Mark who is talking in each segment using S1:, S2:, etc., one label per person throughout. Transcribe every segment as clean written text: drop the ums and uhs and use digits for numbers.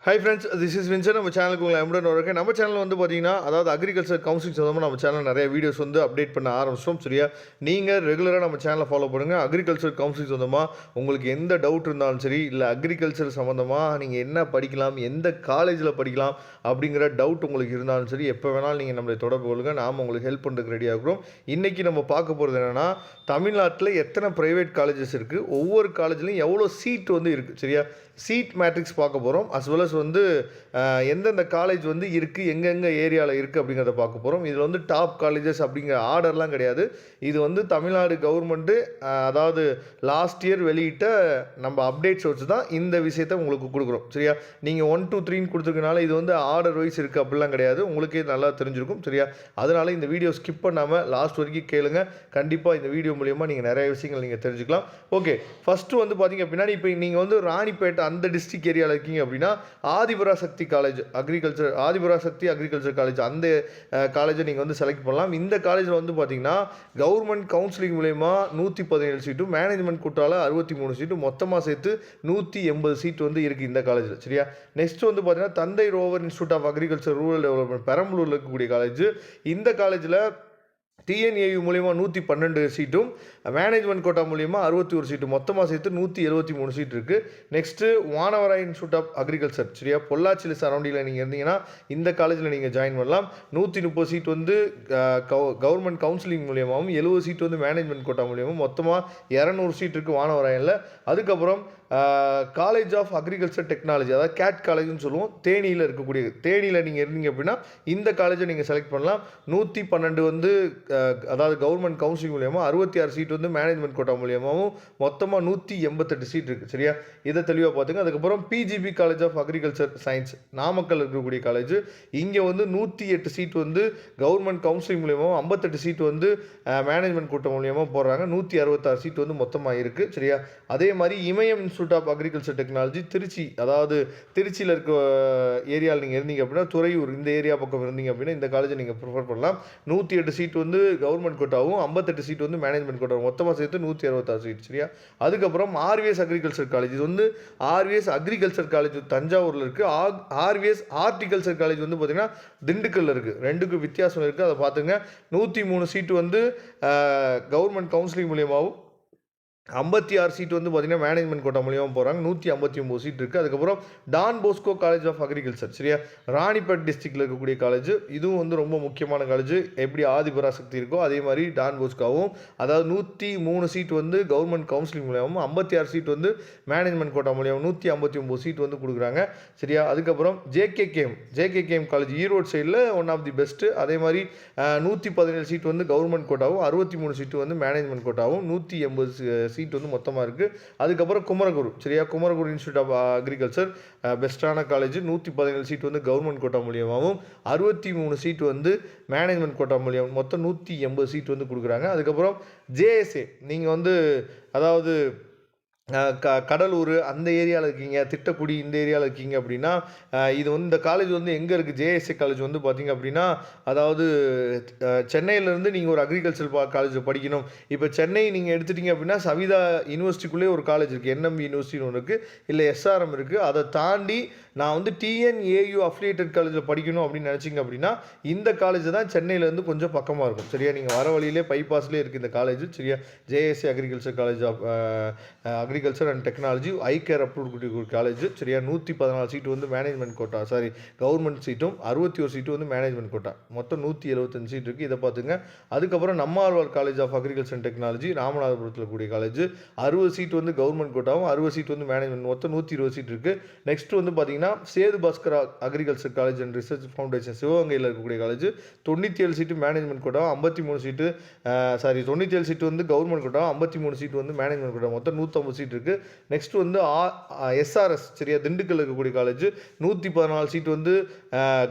S1: Hi friends, this is Vinson. நம்ம சேனலுக்கு உங்களை எம்புடன் வரேன். நம்ம சேனல் வந்து பார்த்தீங்கன்னா, அதாவது அக்ரிகல்ச்சர் கவுன்சிலிங் சம்மந்தமாக நம்ம சேனல் நிறைய வீடியோஸ் வந்து அப்டேட் பண்ண ஆரம்பிச்சிட்டோம். சரியா, நீங்கள் ரெகுலராக நம்ம சேனலை ஃபாலோ பண்ணுங்கள். அக்ரிகல்ச்சர் கவுன்சிலிங் சொந்தமாக உங்களுக்கு எந்த டவுட் இருந்தாலும் சரி, இல்லை அக்ரிகல்ச்சர் சம்மந்தமாக நீங்கள் என்ன படிக்கலாம், எந்த காலேஜில் படிக்கலாம் அப்படிங்கிற டவுட் உங்களுக்கு இருந்தாலும் சரி, எப்போ வேணாலும் நீங்கள் நம்மளை தொடர்பு கொள்ளுங்கள். நாம் உங்களுக்கு ஹெல்ப் பண்ணுறதுக்கு ரெடியாக இருக்கிறோம். இன்றைக்கி நம்ம பார்க்க போகிறது என்னென்னா, தமிழ்நாட்டில் எத்தனை ப்ரைவேட் காலேஜஸ் இருக்குது, ஒவ்வொரு காலேஜ்லையும் எவ்வளோ சீட் வந்து இருக்குது. சரியா, சீட் மேட்ரிக்ஸ் பார்க்க போகிறோம். அஸ் வெல் அஸ் வந்து எந்தெந்த காலேஜ் வந்து இருக்குது, எங்கெங்கே ஏரியாவில் இருக்குது அப்படிங்கிறத பார்க்க போகிறோம். இதில் வந்து டாப் காலேஜஸ் அப்படிங்கிற ஆர்டர்லாம் கிடையாது. இது வந்து தமிழ்நாடு கவர்மெண்ட்டு அதாவது லாஸ்ட் இயர் வெளியிட்ட நம்ம அப்டேட்ஸ் வச்சு தான் இந்த விஷயத்தை உங்களுக்கு கொடுக்குறோம். சரியா, நீங்கள் 1 2 3ன்னு கொடுத்துருக்கனால இது வந்து ஆர்டர் வைஸ் இருக்குது அப்படிலாம் கிடையாது. உங்களுக்கே நல்லா தெரிஞ்சிருக்கும். சரியா, அதனால் இந்த வீடியோ ஸ்கிப் பண்ணாமல் லாஸ்ட் வரைக்கும் கேளுங்க. கண்டிப்பாக இந்த வீடியோ மூலிமா நீங்கள் நிறைய விஷயங்கள் நீங்கள் தெரிஞ்சுக்கலாம். ஓகே, ஃபஸ்ட்டு வந்து பார்த்தீங்க அப்படின்னா, இப்போ நீங்கள் வந்து ராணிப்பேட்டை அந்த டிஸ்ட்ரிக்ட் ஏரியாவில் இருக்கீங்க அப்படின்னா, Adhiparasakthi college agriculture, Adhiparasakthi agriculture college, அந்த காலேஜை நீங்கள் வந்து செலக்ட் பண்ணலாம். இந்த காலேஜில் வந்து பார்த்தீங்கன்னா கவர்மெண்ட் கவுன்சிலிங் மூலயமா 117 சீட்டும், மேனேஜ்மெண்ட் கூட்டால் 63 சீட்டும், மொத்தமாக சேர்த்து 180 சீட் வந்து இருக்குது இந்த காலேஜில். சரியா, நெக்ஸ்ட் வந்து பார்த்தீங்கன்னா Thanthai Roever institute of agriculture rural development பெரம்பலூரில் இருக்கக்கூடிய காலேஜ். இந்த காலேஜில் டிஎன்ஏயு மூலிமா 112 சீட்டும், மேனேஜ்மெண்ட் கோட்டா மூலிமா 61 சீட்டு, மொத்தமாக சேர்த்து 173 சீட் இருக்குது. Next Vanavarayar institute of agriculture. சரியா, பொள்ளாச்சியில் சரௌண்டிங்கில் நீங்கள் இருந்தீங்கன்னா இந்த காலேஜில் நீங்கள் ஜாயின் பண்ணலாம். 130 சீட் வந்து கவர்மெண்ட் கவுன்சிலிங் மூலியமாகவும், 70 சீட் வந்து மேனேஜ்மெண்ட் கோட்டா மூலியமாகவும், மொத்தமாக 200 சீட் இருக்குது வானவராயில். அதுக்கப்புறம் காலேஜ் ஆஃப் அக்ரிகல்ச்சர் டெக்னாலஜி, அதாவது கேட் காலேஜ்னு சொல்லுவோம், தேனியில் இருக்கக்கூடிய, தேனியில் நீங்கள் இருந்தீங்க அப்படின்னா இந்த காலேஜை நீங்கள் செலக்ட் பண்ணலாம். 112 வந்து அதாவது கவர்மெண்ட் கவுன்சிலிங் மூலியமாக, 66 சீட் வந்து மேனேஜ்மெண்ட் கோட்டா மூலியமாகவும், மொத்தமாக 188 சீட் இருக்குது. சரியா, இதை தெளிவாக பார்த்துங்க. அதுக்கப்புறம் PGP college of agriculture science Namakkal இருக்கக்கூடிய காலேஜ். இங்கே வந்து 108 சீட் வந்து கவர்மெண்ட் கவுன்சிலிங் மூலியமாகவும், 58 சீட் வந்து மேனேஜ்மெண்ட் கோட்டா மூலியமாக போடுறாங்க. 166 சீட் வந்து மொத்தமாக இருக்குது. சரியா, அதே மாதிரி Imayam institute of agriculture technology Trichy, அதாவது திருச்சியில் இருக்க ஏரியாவில் நீங்கள் இருந்தீங்க அப்படின்னா, துறையூர் இந்த ஏரியா பக்கம் இருந்தீங்க அப்படின்னா இந்த காலேஜை நீங்கள் ப்ரிஃபர் பண்ணலாம். 108 சீட் வந்து கவர்மெண்ட் கோட்டாவும், 58 சீட் வந்து மேனேஜ்மெண்ட் கோட்டாவும், மொத்தமாக சேர்த்து 166 சீட். சரியா, அதுக்கப்புறம் ஆர்விஎஸ் அக்ரிகல்ச்சர் காலேஜ். இது வந்து ஆர்விஎஸ் அக்ரிகல்ச்சர் காலேஜ் தஞ்சாவூரில் இருக்குது. ஆர்விஎஸ் ஹார்டிகல்ச்சர் காலேஜ் வந்து பார்த்திங்கன்னா திண்டுக்கல்லில் இருக்குது. ரெண்டுக்கும் வித்தியாசம் இருக்குது, அதை பார்த்துங்க. 103 சீட்டு வந்து கவர்மெண்ட் கவுன்சிலிங் மூலியமாகவும், 56 சீட் வந்து பார்த்தீங்கன்னா மேனேஜ்மெண்ட் கோட்டா மூலியமாக போகிறாங்க. 159 சீட் இருக்குது. அதுக்கப்புறம் Don Bosco college of agriculture. சரியா, ராணிப்பேட் டிஸ்ட்ரிக்டில் இருக்கக்கூடிய காலேஜ். இதுவும் வந்து ரொம்ப முக்கியமான காலேஜ். எப்படி ஆதிபராசக்தி இருக்கோ அதே மாதிரி டான் போஸ்கோவும், அதாவது 103 சீட் வந்து கவர்மெண்ட் கவுன்சிலிங் மூலியமாகவும், 56 சீட் வந்து மேனேஜ்மெண்ட் கோட்டா மூலியமாக, 159 சீட் வந்து கொடுக்குறாங்க. சரியா, அதுக்கப்புறம் ஜேகேகேஎம் காலேஜ் ஈரோடு சைடில் ஒன் ஆஃப் தி பெஸ்ட்டு. அதே மாதிரி 117 சீட் வந்து கவர்மெண்ட் கோட்டாவும், 63 சீட்டு வந்து மேனேஜ்மெண்ட் கோட்டாவும், 180 சீட் வந்து மொத்தமாக இருக்குது. அதுக்கப்புறம் குமரகுரு. சரியா, குமரகுரு இன்ஸ்டியூட் ஆஃப் அக்ரிகல்ச்சர் பெஸ்ட்டான காலேஜ். 117 சீட் வந்து கவர்மெண்ட் கோட்டா மூலியமாகவும், 63 சீட் வந்து மேனேஜ்மெண்ட் கோட்டா மூலியமாக, மொத்தம் 180 சீட் வந்து கொடுக்குறாங்க. அதுக்கப்புறம் ஜேஎஸ்ஏ, நீங்கள் வந்து அதாவது கடலூர் அந்த ஏரியாவில் இருக்கீங்க, திட்டக்குடி இந்த ஏரியாவில் இருக்கீங்க அப்படின்னா, இது வந்து இந்த காலேஜ் வந்து எங்கே இருக்குது, ஜேஎஸ்ஏ காலேஜ் வந்து பார்த்திங்க அப்படின்னா, அதாவது சென்னையிலேருந்து நீங்கள் ஒரு அக்ரிகல்ச்சர் காலேஜில் படிக்கணும். இப்போ சென்னை நீங்கள் எடுத்துட்டிங்க அப்படின்னா சவிதா யூனிவர்சிட்டிக்குள்ளே ஒரு காலேஜ் இருக்குது, என்எம் யூனிவர்சிட்டின்னு ஒன்று இருக்குது, இல்லை எஸ்ஆர்எம் இருக்குது. அதை தாண்டி நான் வந்து டிஎன்ஏயு அஃபிலியேட்டட் காலேஜில் படிக்கணும் அப்படின்னு நினச்சிங்க அப்படின்னா இந்த காலேஜ் தான் சென்னையிலேருந்து கொஞ்சம் பக்கமாக இருக்கும். சரியா, நீங்கள் வர வழியிலே பைபாஸ்லேயே இருக்குது இந்த காலேஜ். சரியா, JSA agriculture college of agriculture and technology ICAR approved college. சரியா, 114 சீட்டு வந்து மேனேஜ்மெண்ட் கோட்டா, கவர்மெண்ட் சீட்டும், 61 சீட்டு வந்து மேனேஜ்மெண்ட் கோட்டா, மொத்தம் 175 சீட் இருக்குது. இதை பார்த்துங்க. அதுக்கப்புறம் Nammalvar college of agriculture and technology ராமநாதபுரத்தில் கூடிய காலேஜ். 60 சீட் வந்து கவர்மெண்ட் கோட்டாவும், 60 சீட் வந்து மேனேஜ்மெண்ட், மொத்தம் 120 சீட் இருக்குது. நெக்ஸ்ட் வந்து பார்த்தீங்கன்னா Sethu Bhaskar agriculture college and research foundation சிவகங்கையில் இருக்கக்கூடிய காலேஜ். 97 சீட்டு மேனேஜ்மெண்ட் கோட்டாவும், 53 சீட்டு 97 சீட்டு வந்து கவர்மெண்ட் கோட்டாவும், 53 சீட்டு வந்து மேனேஜ்மெண்ட் கோட்டா, மொத்தம் 150 சீட் இருக்குது. நெக்ஸ்ட் வந்து எஸ்ஆர்எஸ். சரியா, திண்டுக்கல் இருக்கக்கூடிய காலேஜ். 114 சீட் வந்து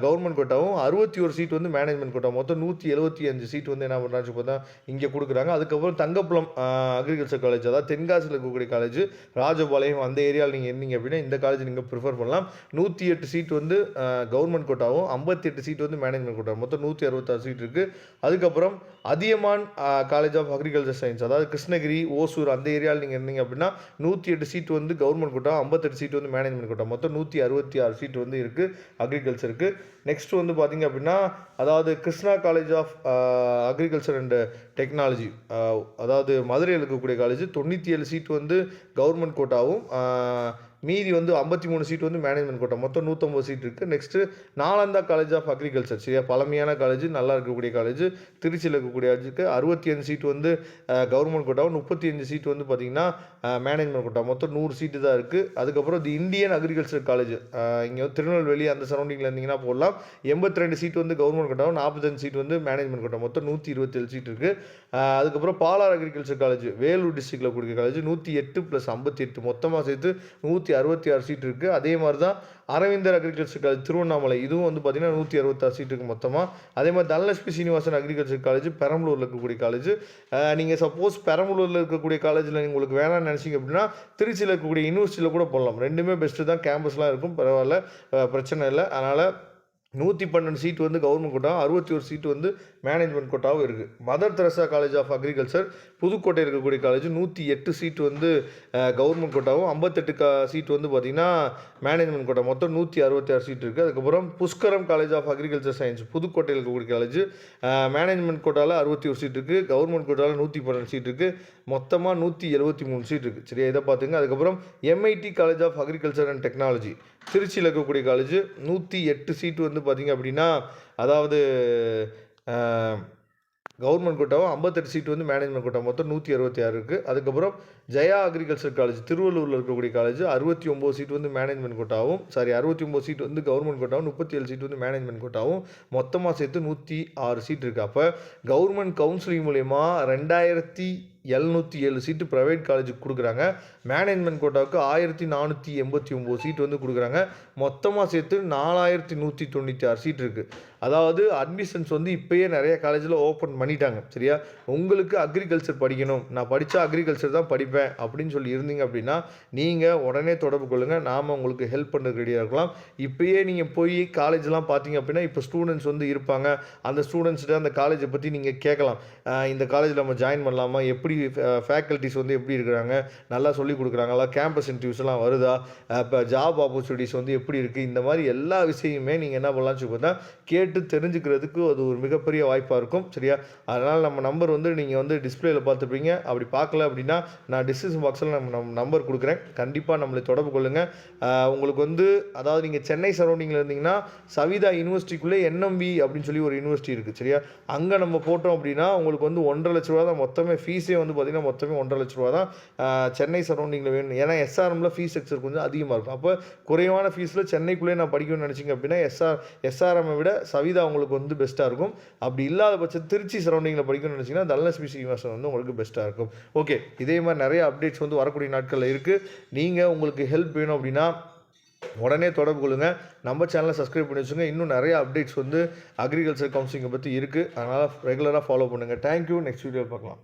S1: கவர்மெண்ட் கோட்டாவும், 61 சீட் வந்து மேனேஜ்மெண்ட் கோட்டா, மொத்தம் 175 சீட் வந்து என்ன பண்ணுறாங்க பார்த்தா இங்கே கொடுக்குறாங்க. அதுக்கப்புறம் தங்கப்புலம் அக்ரிகல்ச்சர் காலேஜ், அதாவது தென்காசியில் இருக்கக்கூடிய காலேஜ், ராஜபாளையம் அந்த ஏரியாவில் நீங்கள் இருந்தீங்க அப்படின்னா இந்த காலேஜ் நீங்கள் ப்ரிஃபர் பண்ணலாம். 108 சீட் வந்து கவர்மெண்ட் கோட்டாவும், 58 சீட் வந்து மேனேஜ்மெண்ட் கோட்டா, மொத்தம் 166 சீட் இருக்குது. அதுக்கப்புறம் Athiyaman college of agriculture science, அதாவது கிருஷ்ணகிரி, ஓசூர் அந்த ஏரியாவில் நீங்கள் இருந்தீங்க அப்படின்னா 108 சீட் வந்து கவர்மெண்ட் கோட்டா, 58 சீட் வந்து மேனேஜ்மெண்ட் கோட்டா, மொத்தம் 166 சீட் வந்து இருக்குது அக்ரிகல்ச்சருக்கு. நெக்ஸ்ட் வந்து பார்த்திங்க அப்படின்னா அதாவது Krishna college of agriculture and technology, அதாவது மதுரையில் இருக்கக்கூடிய காலேஜ் 97 சீட் வந்து கவர்மெண்ட் கோட்டாவும், மீதி வந்து 53 சீட் வந்து மேனேஜ்மெண்ட் கோட்டா, மொத்தம் 150 சீட் இருக்குது. Next Nalanda college of agriculture, சரியா, பழமையான காலேஜ், நல்லா இருக்கக்கூடிய காலேஜ், திருச்சியில் இருக்கக்கூடிய காலேஜுக்கு 65 சீட் வந்து கவர்மெண்ட் கோட்டாவும், 35 சீட் வந்து பார்த்திங்கன்னா மேனேஜ்மெண்ட் கோட்டா, மொத்தம் 100 சீட்டு தான் இருக்குது. அதுக்கப்புறம் தி இந்தியன் அக்ரிகல்ச்சர் காலேஜ், இங்கே வந்து திருநெல்வேலி அந்த சரௌண்டிங்கில் இருந்தீங்கன்னா போடலாம், 82 சீட் வந்து கவர்மெண்ட் கோட்டாவும், 45 சீட் வந்து மேனேஜ்மெண்ட் கோட்டா, மொத்தம் 127 சீட் இருக்குது. அதுக்கப்புறம் பாலார் அக்ரிகல்ச்சர் காலேஜ் வேலூர் டிஸ்ட்ரிக்டில் கூடிய காலேஜ் 108 + 58 மொத்தமாக சேர்த்து 166 சீட் இருக்குது. அதே மாதிரி தான் அரவிந்தர் அக்ரிகல்ச்சர் காலேஜ் திருவண்ணாமலை, இதுவும் வந்து பார்த்திங்கன்னா 166 சீட் இருக்குது மொத்தமாக. அதே மாதிரி தனலட்சுமி சீனிவாசன் அக்ரிகல்ச்சர் காலேஜ் பெரம்பலூரில் இருக்கக்கூடிய காலேஜ். நீங்கள் சப்போஸ் பெரம்பலூரில் இருக்கக்கூடிய காலேஜில் உங்களுக்கு வேணாம்னு நினச்சிங்க அப்படின்னா திருச்சியில் இருக்கக்கூடிய யூனிவர்சிட்டியில் கூட போடலாம். ரெண்டுமே பெஸ்ட்டு தான், கேம்பஸ்லாம் இருக்கும், பரவாயில்ல, பிரச்சனை இல்லை. அதனால் 112 சீட் வந்து கவர்மெண்ட் கோட்டா, 61 சீட் வந்து மேனேஜ்மெண்ட் கோட்டாவும் இருக்குது. Mother Teresa college of agriculture புதுக்கோட்டையில் இருக்கக்கூடிய காலேஜ் 108 சீட் வந்து கவர்மெண்ட் கோட்டாவும், 58 சீட் வந்து பார்த்திங்கன்னா மேனேஜ்மெண்ட் கோட்டா, மொத்தம் 166 சீட் இருக்குது. அதுக்கப்புறம் Pushkaram college of agriculture science புதுக்கோட்டையில் இருக்கக்கூடிய காலேஜ் மேனேஜ்மெண்ட் கோட்டாவில் 61 சீட் இருக்குது, கவர்மெண்ட் கோட்டாவில் 112 சீட் இருக்குது, மொத்தமாக 173 சீட் இருக்குது. சரியா, இதை பார்த்துங்க. அதுக்கப்புறம் MIT college of agriculture and technology திருச்சியில் இருக்கக்கூடிய காலேஜ் 108 சீட்டு வந்து பார்த்திங்க அப்படின்னா அதாவது கவர்மெண்ட் கோட்டாவும், 58 சீட் வந்து மேனேஜ்மெண்ட் கோட்டா, மொத்தம் 166 இருக்குது. அதுக்கப்புறம் ஜெயா அக்ரிகல்ச்சர் காலேஜ் திருவள்ளூரில் இருக்கக்கூடிய காலேஜ் 69 சீட் வந்து மேனேஜ்மெண்ட் கோட்டாவும், 69 சீட் வந்து கவர்மெண்ட் கோட்டாவும், 37 சீட் வந்து மேனேஜ்மெண்ட் கோட்டாவும், மொத்தமாக சேர்த்து 106 சீட் இருக்குது. அப்போ கவர்மெண்ட் கவுன்சிலிங் மூலயமா 2707 சீட்டு ப்ரைவேட் காலேஜுக்கு கொடுக்குறாங்க. மேனேஜ்மெண்ட் கோட்டாவுக்கு 1489 சீட் வந்து கொடுக்குறாங்க. மொத்தமாக சேர்த்து 4196 சீட் இருக்குது. அதாவது அட்மிஷன்ஸ் வந்து இப்போயே நிறைய காலேஜில் ஓப்பன் பண்ணிட்டாங்க. சரியா, உங்களுக்கு அக்ரிகல்ச்சர் படிக்கணும், நான் படித்தா அக்ரிகல்ச்சர் தான் படிப்பேன் அப்படின்னு சொல்லி இருந்தீங்க அப்படின்னா நீங்கள் உடனே தொடர்பு கொள்ளுங்கள், நாம் உங்களுக்கு ஹெல்ப் பண்ணுறதுக்கு ரெடியாக இருக்கலாம். இப்போயே நீங்கள் போய் காலேஜ்லாம் பார்த்தீங்க அப்படின்னா இப்போ ஸ்டூடெண்ட்ஸ் வந்து இருப்பாங்க, அந்த ஸ்டூடெண்ட்ஸ்கிட்ட அந்த காலேஜை பற்றி நீங்கள் கேட்கலாம். இந்த காலேஜில் நம்ம ஜாயின் பண்ணலாமா, எப்படி ஃபேக்கல்ட்டிஸ் வந்து எப்படி இருக்கிறாங்க, நல்லா சொல்லிக் கொடுக்குறாங்களா, கேம்பஸ் இன்டர்வியூஸ்லாம் வருதா, இப்போ ஜாப் ஆப்பர்ச்சுனிட்டிஸ் வந்து எப்படி இருக்குது, இந்த மாதிரி எல்லா விஷயமுமே நீங்கள் என்ன பண்ணலாம்னு சொல்லி கேட்டு தெரிஞ்சுக்கிறதுக்கு அது ஒரு மிகப்பெரிய வாய்ப்பாக இருக்கும். சரியா, அதனால் நம்ம நம்பர் வந்து நீங்கள் வந்து டிஸ்பிளேயில் பார்த்துப்பீங்க. அப்படி பார்க்கல அப்படின்னா நான் டிஸ்கிரிப்ஷன் பாக்ஸில் நம்ம நம்பர் கொடுக்குறேன், கண்டிப்பாக நம்மளை தொடர்பு கொள்ளுங்கள். உங்களுக்கு வந்து அதாவது நீங்கள் சென்னை சரௌண்டிங்கில் இருந்தீங்கன்னா சவிதா யூனிவர்சிட்டிக்குள்ளே என்எம்பி அப்படின்னு சொல்லி ஒரு யூனிவர்சிட்டி இருக்குது. சரியா, அங்கே நம்ம போட்டோம் அப்படின்னா உங்களுக்கு வந்து 1,50,000 ரூபா தான் மொத்தமே ஃபீஸே வந்து பார்த்திங்கன்னா மொத்தமே 1,50,000 ரூபா தான் சென்னை சரௌண்டிங்கில் வேணும். ஏன்னா எஸ்ஆர்எம்மில் ஃபீஸ் ஸ்ட்ரக்சர் கொஞ்சம் அதிகமாக இருக்கும். அப்போ குறைவான ஃபீஸில் சென்னைக்குள்ளே நான் படிக்கணும்னு நினச்சிங்க அப்படின்னா எஸ்ஆர்எம்மை விட சவிதா உங்களுக்கு வந்து பெஸ்ட்டாக இருக்கும். அப்படி இல்லாத பட்சம் திருச்சி சரௌண்டிங்கில் படிக்கணும்னு நினச்சிங்கன்னா தனலட்சுமி சீனிவாசன் வந்து உங்களுக்கு பெஸ்ட்டாக இருக்கும். ஓகே, இதே மாதிரி நிறைய அப்டேட்ஸ் வந்து வரக்கூடிய நாட்களில் இருக்குது. நீங்கள் உங்களுக்கு ஹெல்ப் வேணும் அப்படின்னா உடனே தொடர்பு கொள்ளுங்கள். நம்ம சேனலை சப்ஸ்கிரைப் பண்ணி வச்சுங்க. இன்னும் நிறைய அப்டேட்ஸ் வந்து அக்ரிகல்ச்சர் கவுன்சிலிங்கை பற்றி இருக்குது, அதனால் ரெகுலராக ஃபாலோ பண்ணுங்கள். தேங்க்யூ. நெக்ஸ்ட் வீடியோ பார்க்கலாம்.